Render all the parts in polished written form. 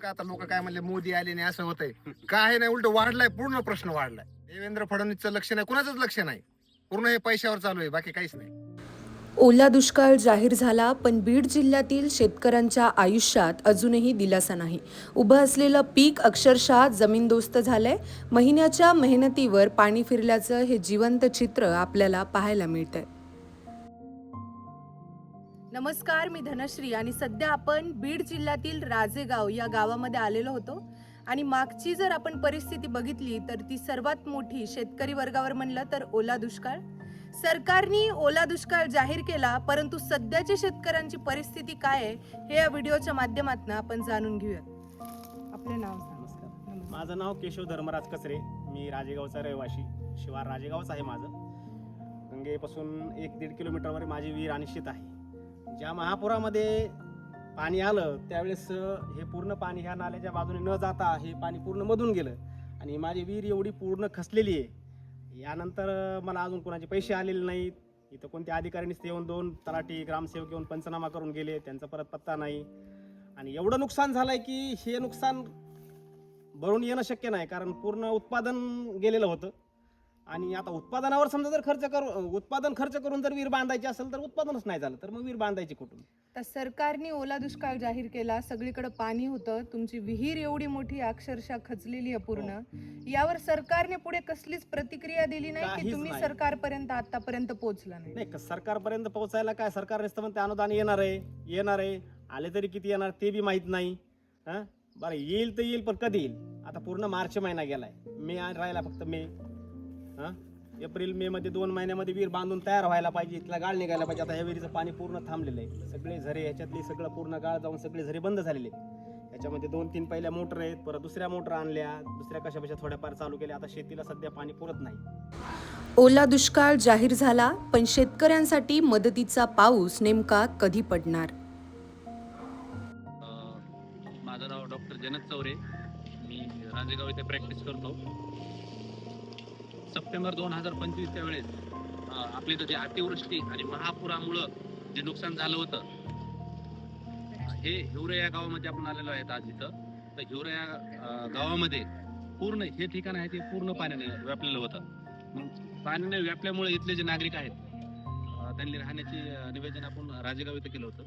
का आता लोक काय म्हणले मोदी आले नाही असं होतंय, काय नाही, उलट वाढलाय, पूर्ण प्रश्न वाढलाय. देवेंद्र फडणवीसचं लक्ष नाही, कुणाचंच लक्ष नाही, पूर्ण हे पैशावर चालू आहे, बाकी काहीच नाही. ओला दुष्काळ जाहीर झाला, पण बीड जिल्ह्यातील शेतकऱ्यांच्या आयुष्यात अजूनही दिलासा नाही. उभं असलेलं पीक अक्षरशः जमीनदोस्त झालंय. महिन्याच्या मेहनतीवर पाणी फिरल्याचं हे जिवंत चित्र आपल्याला पाहायला मिळतंय. नमस्कार, मी धनश्री आणि सध्या आपण बीड जिल्ह्यातील राजेगाव या गावामध्ये आलेलो होतो. आणि मागची जर आपण परिस्थिती बघितली तर ती सर्वात मोठी शेतकरी वर्गावर म्हणलं तर ओला दुष्काळ. सरकारने ओला दुष्काळ जाहीर केला, परंतु सध्याची शेतकऱ्यांची परिस्थिती काय आहे हे या व्हिडिओच्या माध्यमातून आपण जाणून घेऊया. आपले नाव सांगा. नमस्कार, माझं नाव केशव धर्मराज कचरे. मी राजेगावचा रहिवासी, शिवार राजेगावच आहे माझं. गंगेपासून 1-1.5 किलोमीटरवर माझी विहीर आणि शेत आहे. ज्या महापुरामध्ये पाणी आलं त्यावेळेस हे पूर्ण पाणी ह्या नाल्याच्या बाजूने न जाता हे पाणी पूर्ण मधून गेलं आणि माझी विहीर एवढी पूर्ण खचलेली आहे. यानंतर मला अजून कोणाचे पैसे आलेले नाहीत. इथं कोणत्या अधिकाऱ्यांनीच येऊन 2 तलाठी ग्रामसेवक येऊन पंचनामा करून गेले, त्यांचा परत पत्ता नाही. आणि एवढं नुकसान झालंय की हे नुकसान भरून येणं शक्य नाही, कारण पूर्ण उत्पादन गेलेलं होतं. आणि आता उत्पादनावर समजा जर उत्पादन खर्च करून जर विहीर बांधायची असेल तर उत्पादनच नाही झालं तर मग विहीर बांधायची कुठून? तर सरकारने ओला दुष्काळ जाहीर केला, सगळीकडे पाणी होतं, तुमची विहीर एवढी मोठी अक्षरशः खचलेली आहे पूर्ण. यावर सरकारने पुढे कसलीच प्रतिक्रिया दिली नाही की काहीच तुम्ही नाही. सरकारपर्यंत आतापर्यंत पोहोचला नाही? नाही, सरकारपर्यंत पोहोचायला काय, सरकार नुसतं म्हणते अनुदान येणार आहे, आले तरी किती येणार ते बी माहीत नाही. हां, बरं येईल तर येईल, पण कधी येईल? आता पूर्ण मार्च महिना गेलाय, मे राहिला फक्त मे. हां, एप्रिल मे मध्ये 2 महिन्यामध्ये विहीर बांधून तयार व्हायला पाहिजे, तिला गाळ निघायला पाहिजे. आता ह्या विहिरीचं पाणी पूर्ण थांबलेलं आहे, सगळे झरे ह्याच्यातली सगळं पूर्ण गाळ जाऊन सगळे झरे बंद झालेले आहेत. याच्यामध्ये 2-3 पहिल्या मोटर आहेत, परत दुसऱ्या मोटर आणल्या, दुसऱ्या कशा थोड्याफार चालू केल्या. आता शेतीला सध्या पाणी पुरत नाही. ओला दुष्काळ जाहीर झाला, पण शेतकऱ्यांसाठी मदतीचा पाऊस नेमका कधी पडणार? माझं नाव डॉक्टर जनक चौरे. मी राजेगाव इथे प्रॅक्टिस करतो. सप्टेंबर 2025च्या वेळेस आपली इथं जे अतिवृष्टी आणि महापुरामुळं जे नुकसान झालं होतं, हे हिवरे या गावामध्ये आपण आलेलो आहेत आज इथं. तर हिवरे या गावामध्ये पूर्ण हे ठिकाण आहे ते पूर्ण पाण्याने व्यापलेलं होतं. मग पाण्याने व्यापल्यामुळे इथले जे नागरिक आहेत त्यांनी राहण्याचे निवेदन आपण राजेगाव इथं केलं होतं.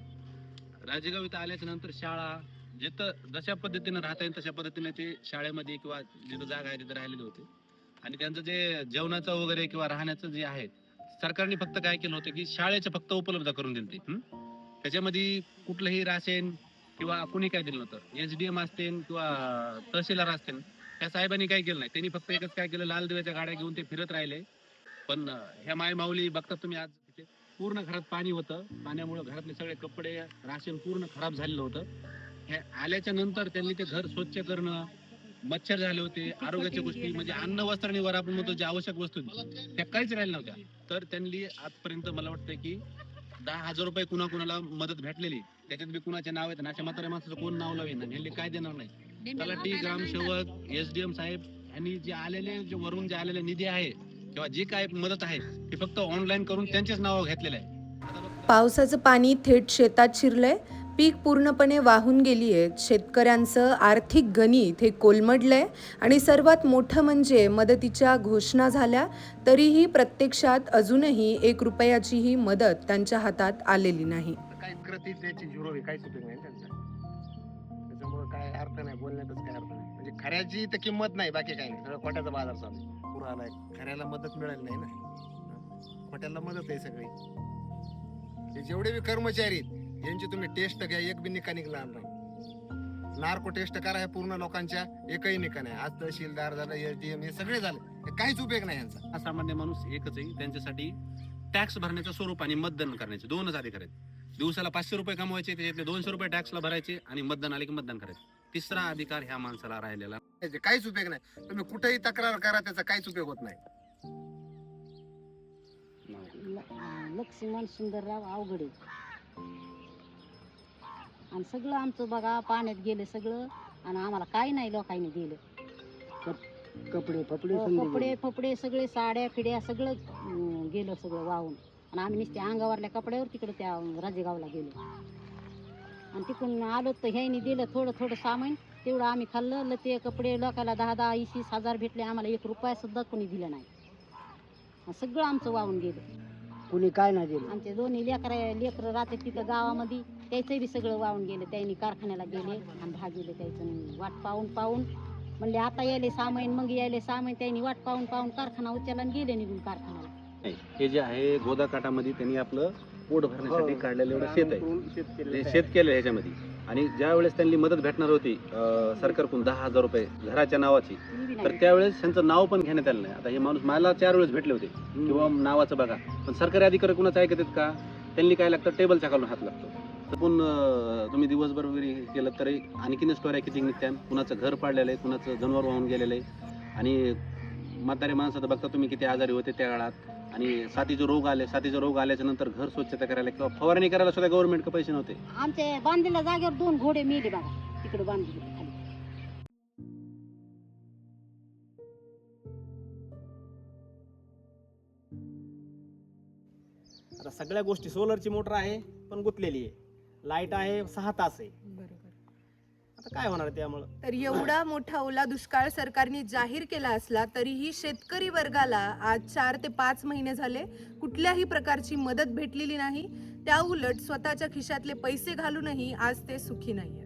राजेगाव इथं आल्याच्या नंतर शाळा जिथं जशा पद्धतीने राहता येईल तशा पद्धतीने ते शाळेमध्ये किंवा जिथं जागा आहे तिथं राहिलेले होते. आणि त्यांचं जे जेवणाचं वगैरे किंवा राहण्याचं जे आहे, सरकारने फक्त काय केलं होतं की शाळेचं फक्त उपलब्ध करून दिलं ते. त्याच्यामध्ये कुठलंही राशन किंवा कुणी काय दिलं नव्हतं. SDM असतील किंवा तहसीलदार असतील, त्या साहेबांनी काय केलं नाही. त्यांनी फक्त एकच काय केलं, लाल दिव्याच्या गाड्या घेऊन ते फिरत राहिले. पण ह्या माय माऊली बघतात तुम्ही, आज तिथे पूर्ण घरात पाणी होतं. पाण्यामुळे घरातले सगळे कपडे, राशन पूर्ण खराब झालेलं होतं. हे आल्याच्या नंतर त्यांनी ते घर स्वच्छ करणं, मच्छर झाले होते, आरोग्याच्या गोष्टी म्हणजे अन्न वस्त्र निवारा आपण म्हणतो, ज्या आवश्यक वस्तू त्या काहीच राहिल्या नव्हत्या. तर त्यांनी आजपर्यंत मला वाटतं की 10,000 रुपये कुणाला मदत भेटलेली, त्याच्यात बी कुणाचे नाव आहेत. अशा म्हाताऱ्या माणसाचं कोण नाव लावेन, यांनी काय देणार नाही. तलाठी, ग्रामसेवक, SDM साहेब यांनी जे आलेले, जे वरून जे आलेले निधी आहे किंवा जी काय मदत आहे ती फक्त ऑनलाईन करून त्यांच्याच नावावर घेतलेलं आहे. पावसाचं पाणी थेट शेतात शिरलंय, पीक पूर्णपणे वाहून गेली आहेत. शेतकऱ्यांचं आर्थिक गणित हे कोलमडलंय आणि सर्वात मोठं म्हणजे मदतीच्या घोषणा झाल्या तरीही प्रत्यक्षात अजूनही 1 रुपयाचीही मदत त्यांच्या हातात आलेली नाही. काय कृती त्याची झिरो आहे, काहीच उपयोग नाही त्यांचा. त्याच्यामुळे काय अर्थ नाही, बोलण्यातच काय अर्थ नाही. म्हणजे खऱ्याची तर किंमत नाही, बाकी काही नाही, सगळं खोट्याचा बाजार चालू आहे. पूर आलाय, खऱ्याला मदत मिळाली नाही ना, खोट्याला मदत आहे सगळी. हे जेवढे बी कर्मचारी आहेत यांची तुम्ही टेस्ट घ्या, एक बी निका निघणार नाही. नार्को टेस्ट करा, हे पूर्ण लोकांच्या एकही निका नाही. आज तहसीलदार झालं, SDM, हे सगळे झाले, हे काहीच उपयोग नाही यांचा. सामान्य माणूस एकच आहे, त्यांच्यासाठी टॅक्स भरण्याचं स्वरूप आणि मतदान करण्याचे 2च अधिकार आहेत. दिवसाला 500 रुपये कमवायचे, त्याच्यातले 200 रुपये टॅक्सला भरायचे आणि मतदान आले की मतदान करायचं. 3रा अधिकार ह्या माणसाला राहिलेला याचे काहीच उपयोग नाही. तुम्ही कुठेही तक्रार करा, त्याचा काहीच उपयोग होत नाही. लक्ष्मण सुंदरराव अवघडे. आणि सगळं आमचं बघा पाण्यात गेलं सगळं, आणि आम्हाला काही नाही लोकांनी दिलं. कपडे फपडे सगळे, साड्या फिड्या सगळं गेलं, सगळं वाहून. आणि आम्ही नुसते अंगावरल्या कपड्यावर तिकडे त्या राजेगावला गेलो. आणि तिकडून आलो तर ह्यानी दिलं थोडं सामान, तेवढं आम्ही खाल्लं लते कपडे लोकाला 10-10, 20-20 हजार भेटले, आम्हाला 1 रुपया सुद्धा कोणी दिला नाही. सगळं आमचं वाहून गेलं. कुणी काय नाही दिलं. आमचे दोन्ही लेकरं राहते तिथं गावामध्ये, त्याचं बी सगळं वाहून गेलं. त्यांनी कारखान्याला गेले आणि भागवले त्याचं. वाट पाहून म्हणले आता यायले 6 महिने, मग यायले 6 महिने. त्यांनी वाट पाहून कारखाना उचलला आणि गेले निघून कारखान्याला. हे जे आहे गोदाकाठामध्ये त्यांनी आपलं पोट भरण्यासाठी हो. काढलेलं एवढं शेत आहे, शेत केलेलं ते आहे. शेत केलं ह्याच्यामध्ये. आणि ज्या वेळेस त्यांनी मदत भेटणार होती सरकारकडून 10,000 रुपये घराच्या नावाची, ती बी तर नाही. त्यावेळेस त्यांचं नाव पण घेण्यात आलं नाही. आता हे माणूस मला 4 वेळेस भेटले होते किंवा नावाचं बघा, पण सरकारी अधिकारी कुणाचं ऐकत आहेत का? त्यांनी काय लागतं, टेबलच्या खालून हात लागतो. तर पण तुम्ही दिवसभर वगैरे केलं तरी आणखीन स्टोऱ्या किती निघत्या. कुणाचं घर पाडलेलं आहे, कुणाचं जनावर वाहून गेलेलं आहे. आणि म्हातारे माणसं तर बघता तुम्ही किती आजारी होते त्या काळात. आणि साथीचे रोग आल्याच्या नंतर घर स्वच्छता करायला किंवा फवारणी करायला सुद्धा गव्हर्नमेंटकडे पैसे नव्हते. आमच्या बांधलेल्या जागेवर 2 घोडे मेले बघा, तिकडे बांधले खाली. आता सगळ्या गोष्टी, सोलरची मोटर आहे पण गुंतलेली आहे, लाईट आहे 6 तास आहे. बरोबर. आता काय होणार त्यामुळं? तर एवढा मोठा ओला दुष्काळ सरकारने जाहीर केला असला तरीही शेतकरी वर्गाला आज 4 ते 5 महिने झाले कुठल्याही प्रकारची मदत भेटलेली नाही. त्या उलट स्वतःच्या खिशातले पैसे घालूनही आज ते सुखी नाहीये.